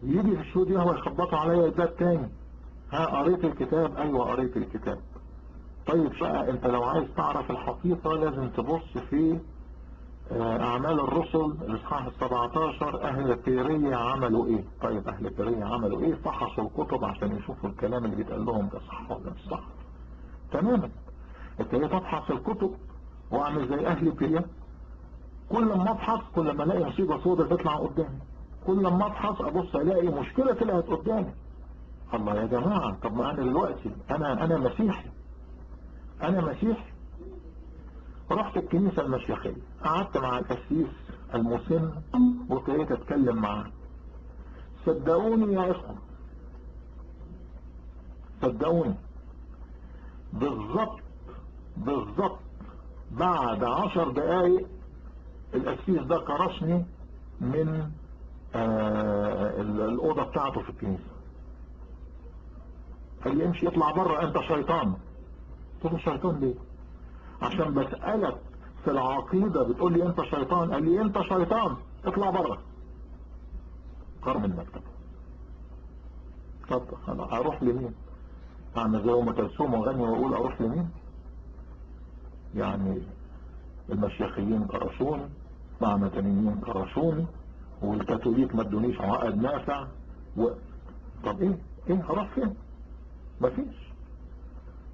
يجي في الشهود يهوى يخبطوا عليا الباب تاني. ها قريت الكتاب؟ ايوه قريت الكتاب. طيب بقى انت لو عايز تعرف الحقيقة لازم تبص في اعمال الرسل الاصحاح 17 اهل بيرية عملوا ايه. طيب اهل بيرية عملوا ايه؟ فحصوا الكتب عشان يشوفوا الكلام اللي بيتقال لهم ده صح ولا مش صح. تماما. ابتديت ابحث الكتب واعمل زي اهل بيرية، كل ما ابحث كل ما الاقي مصيبة سوداء تطلع قدامي، كل ما ابحث ابص الاقي مشكلة طلعت قدامي. الله يا جماعة، طب ما انا دلوقتي انا مسيحي، انا مسيحي. رحت الكنيسة المشيخية، قعدت مع القسيس المسن وابتديت اتكلم معاه. صدقوني يا اخوة، صدقوني، بالظبط بعد 10 دقايق القسيس ده كرشني من الأوضة بتاعته في الكنيسة. قال لي امشي اطلع بره انت شيطان. قلت له شيطان ليه؟ عشان بسألك في العقيدة بتقول لي انت شيطان. قال لي انت شيطان اطلع بره. قرر من المكتب. طب انا اروح لمين؟ اعمل زي ام كلثوم واغني واقول اروح لمين؟ يعني المشيخيين كرشوني، مع مدنيين كرشوني، والكاثوليك ما ادونيش عقد نافع طب ايه هروح فين؟ مفيش.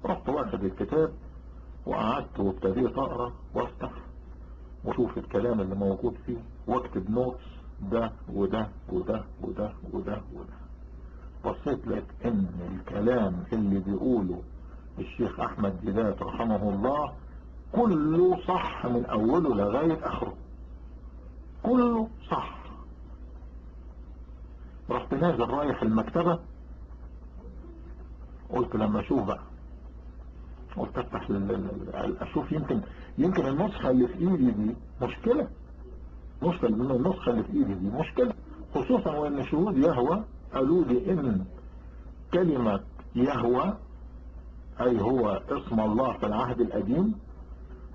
رحت واخد الكتاب وقعدت وابتديت اقرا وافتح واشوف الكلام اللي موجود فيه واكتب نوتس ده وده وده وده وده وده. بصيت لك ان الكلام اللي بيقوله الشيخ احمد ديدات رحمه الله كله صح من اوله لغاية اخره، كله صح. رحت نازل رايح المكتبة، قلت لما اشوف بقى، قلت افتح اشوف يمكن النسخة اللي في ايدي دي مشكلة، النسخة اللي في ايدي دي مشكلة، خصوصا وان شهود يهوى قالوا لي ان كلمة يهوى اي هو اسم الله في العهد القديم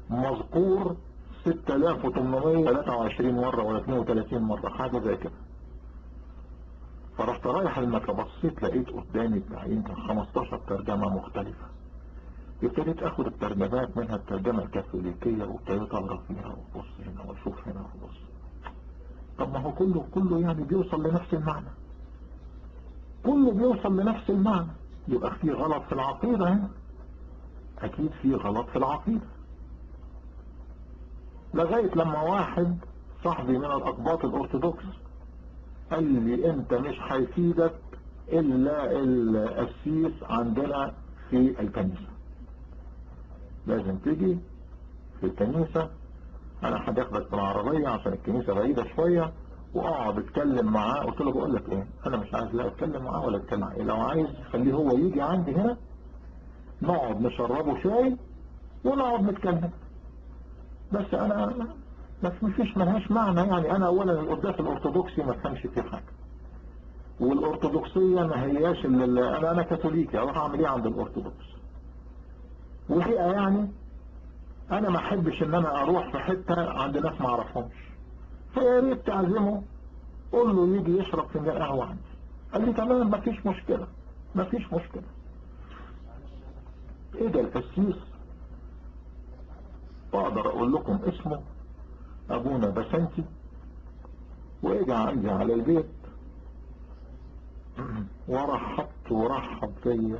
مذكور 6823 مرة ولا 32 مرة حاجة زي كده. فرحت رايح المكتبة، بصيت لقيت قدامي يمكن 15 ترجمة مختلفة. ابتديت اخد الترجمات منها الترجمة الكاثوليكية وابتديت اقرا فيها وابص هنا واشوف هنا وابص. طب ما هو كله يعني بيوصل لنفس المعنى، كله بيوصل لنفس المعنى. يبقى في غلط في العقيدة هنا، اكيد في غلط في العقيدة. لغاية لما واحد صاحبي من الأقباط الأرثوذكس قال لي انت مش هيفيدك الا القسيس عندنا في الكنيسة، لازم تيجي في الكنيسة، انا هداخلك بالعربية عشان الكنيسة بعيدة شوية واقعد اتكلم معاه. قلت له بقول لك ايه، انا مش عايز لا اتكلم معاه ولا اتكلم معاه، لو عايز خليه هو يجي عندي هنا نقعد نشربه شاي ونقعد نتكلم. بس انا مفيش ملهاش معنى يعني. انا اولا القداس الارثوذكسي ما فهمش فيه حاجة، والارثوذكسية ما هياش انا كاثوليكي اروح اعمل ايه عند الارثوذكس؟ وحقيقة يعني انا ما احبش ان انا اروح في حتة عند ناس ما اعرفهمش، فيا ريت تعزمه، قول له يجي يشرب فنجان قهوة عندي. قال لي تمام مفيش مشكلة. ايه ده القسيس؟ واقدر اقول لكم اسمه ابونا بسنتي، واجى عندي على البيت ورحب فيا،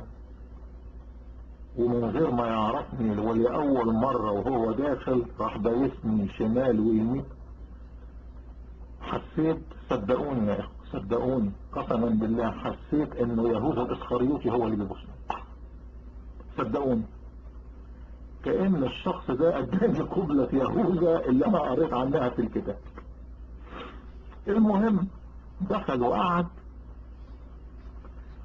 ومن غير ما يعرفني ولأول مرة وهو داخل راح بايسني شمال ويمين. حسيت، صدقوني يا اخو صدقوني قسما بالله، حسيت انه يهوذا الاسخريوطي هو اللي بيبصني. صدقوني كأن الشخص ده اداني قبلة يهوذا اللي انا قريت عنها في الكتاب. المهم دخل وقعد،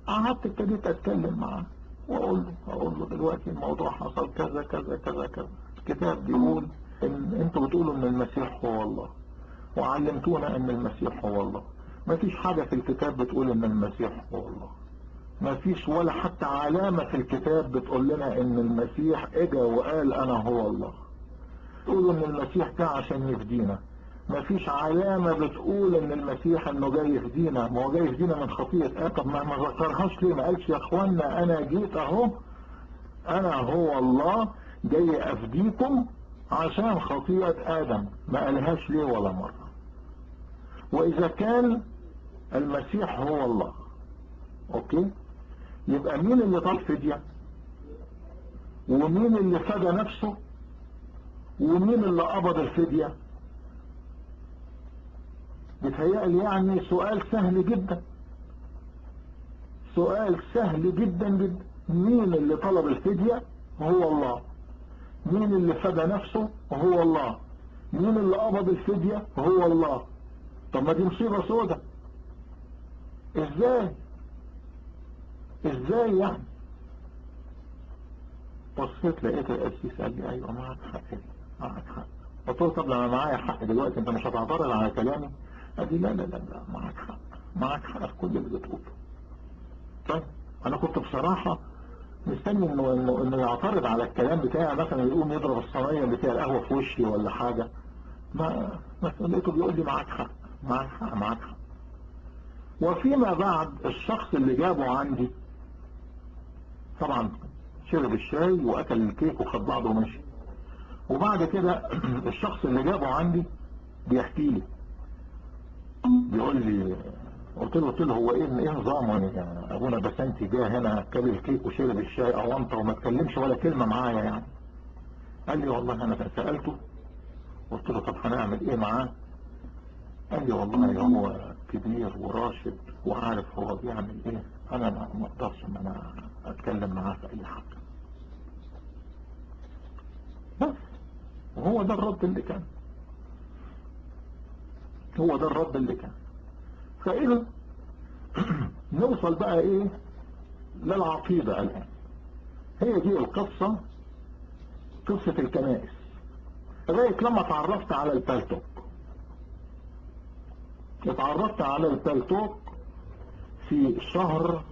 قعدت ابتديت اتكلم معاه واقول له دلوقتي الموضوع حصل كذا كذا كذا كذا. الكتاب بيقول ان انتوا بتقولوا ان المسيح هو الله وعلمتونا ان المسيح هو الله. ما فيش حاجة في الكتاب بتقول ان المسيح هو الله، ما فيش ولا حتى علامة في الكتاب بتقول لنا ان المسيح اجا وقال انا هو الله. تقولوا ان المسيح ده عشان يفدينا، مفيش علامة بتقول ان المسيح انه جاي يفدينا. ما هو جاي يفدينا من خطيئة. طب ما ذكرهاش ليه؟ ما قالش يا اخوانا انا جيت اهو، انا هو الله جاي افديكم عشان خطيئة ادم. ما قالهاش ليه ولا مرة. واذا كان المسيح هو الله، اوكي، يبقى مين اللي طال فدية؟ ومين اللي فدى نفسه؟ ومين اللي قبض الفدية؟ بتهيألي يعني سؤال سهل جدا، سؤال سهل جدا جدا. مين اللي طلب الفدية؟ هو الله. مين اللي فدى نفسه؟ هو الله. مين اللي قبض الفدية؟ هو الله. طب ما دي مصيبة سودة. ازاي يعني؟ بصيت لقيت القسيس قال لي ايوه معك حق، معك حق. قلت له طب لما معايا حق دلوقتي انت مش هتعترض على كلامي؟ قال لي لا معك حق، معك حق في كل اللي بتقوله. طيب انا كنت بصراحة مستني انه يعترض على الكلام بتاعي، مثلا يقوم يضرب الصينية بتاع القهوة في وشي ولا حاجة. ما لقيته بيقول لي معك حق، معك حق، معك حق. وفيما بعد الشخص اللي جابه عندي طبعا شرب الشاي واكل الكيك وخد بعضه ومشي. وبعد كده الشخص اللي جابه عندي بيحكي لي، بيقول لي، قلت له هو ايه نظامه يا ابونا بسنتي جه هنا كل الكيك وشرب الشاي اونطه وما اتكلمش ولا كلمه معايا يعني؟ قال لي والله انا سالته، قلت له طب هنعمل ايه معاه؟ قال لي والله هو كبير وراشد وعارف هو بيعمل ايه، انا ما اقدرش ان انا اتكلم معاه في اي حاجه. بس وهو ده الرد اللي كان، هو ده الرد اللي كان. فإذا نوصل بقى ايه للعقيدة الآن. هي دي القصة، قصة الكنائس. لغاية لما تعرفت على البالتوك. اتعرفت على البالتوك في شهر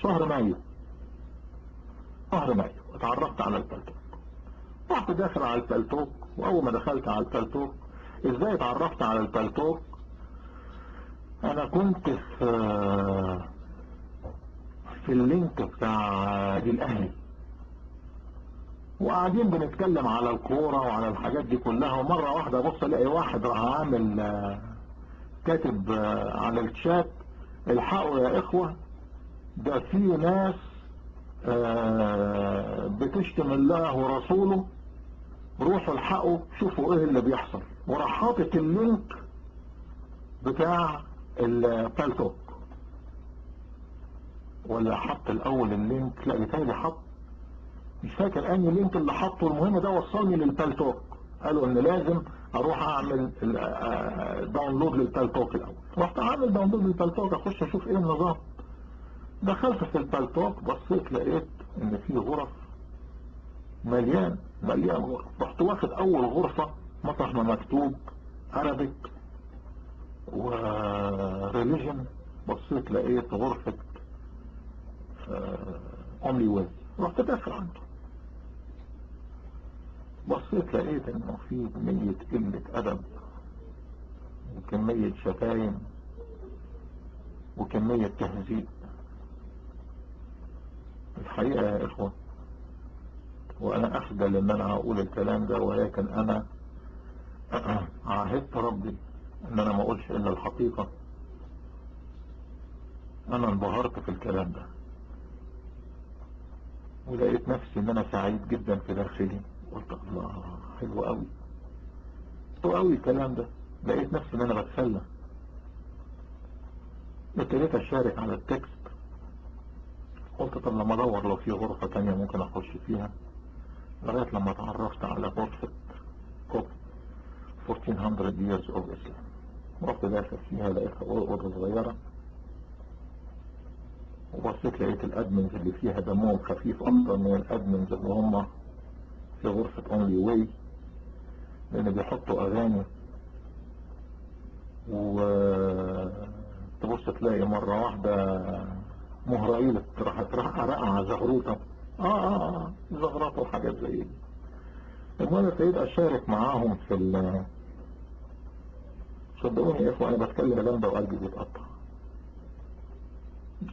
مايو. اتعرفت على البالتوك. رحت داخل على البالتوك، واول ما دخلت على البالتوك، ازاي اتعرفت على البالتوك؟ انا كنت في اللينك بتاع الاهلي، وقاعدين بنتكلم على الكورة وعلى الحاجات دي كلها، ومرة واحدة بص الاقي واحد راح عامل كاتب على الشات الحقوا يا اخوة ده في ناس بتشتم الله ورسوله، روحوا الحقوا شوفوا ايه اللي بيحصل. وراح حاطط اللينك بتاع البالتوك، ولا حط الاول اللينك؟ لا بتالي حط، مش فاكر اني اللينك اللي حطه. المهم ده وصلني للبالتوك. قالوا ان لازم اروح اعمل داونلود للبالتوك الاول. رحت اعمل داونلود للبالتوك، اخش اشوف ايه النظام. دخلت في البالتوك، بصيت لقيت ان في غرف مليان غرف. رحت واخد اول غرفة مطرح ما مكتوب عربيك وريليجن، بصيت لقيت غرفة اونلي ويل. رحت داخل عنده، بصيت لقيت انه في كمية قلة ادب وكمية شتايم وكمية تهزيء. الحقيقة يا اخوة، وانا اخجل ان انا اقول الكلام ده، ولكن انا عاهدت ربي ان انا ما اقولش الا الحقيقة. انا انبهرت في الكلام ده، ولقيت نفسي ان انا سعيد جدا في داخلي. قلت الله، حلو قوي، حلو قوي الكلام ده. لقيت نفسي ان انا بتسلى. ابتديت اشارك على التكست. قلت طب لما ادور لو في غرفة تانية ممكن اخش فيها، لغاية لما اتعرفت على غرفة كوب 1400 years of Islam. رحت داخل فيها، لقيتها غرفة صغيرة، وبصيت لقيت الادمنز اللي فيها دمهم خفيف اكتر من الادمنز اللي هم في غرفة اونلي واي، لان بيحطوا اغاني. وتبص تلاقي مرة واحدة مهرائيل راحت رقع زغروطة زغرطة وحاجات زي دي. المهم ابتديت اشارك معاهم في صدقوني يا اخوة انا بتكلم الكلام ده وقلبي بيتقطع،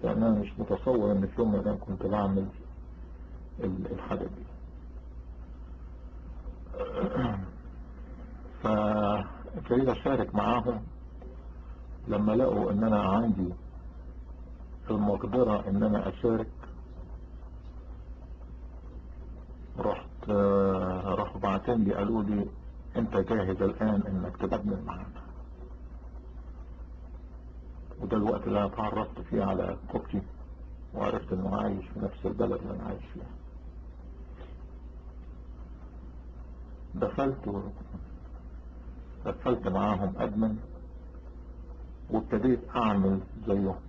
لان انا مش متصور ان في يوم من الايام كنت بعمل الحاجة دي. فابتديت اشارك معاهم لما لقوا ان انا عندي المقدرة ان انا اشارك، راحوا بعتين لي قالوا لي انت جاهز الان انك تبدل معانا. وده الوقت اللي انا اتعرفت فيه على كوبتي وعرفت انه عايش في نفس البلد اللي انا عايش فيها. دخلت معاهم ادمن وابتديت اعمل زيهم.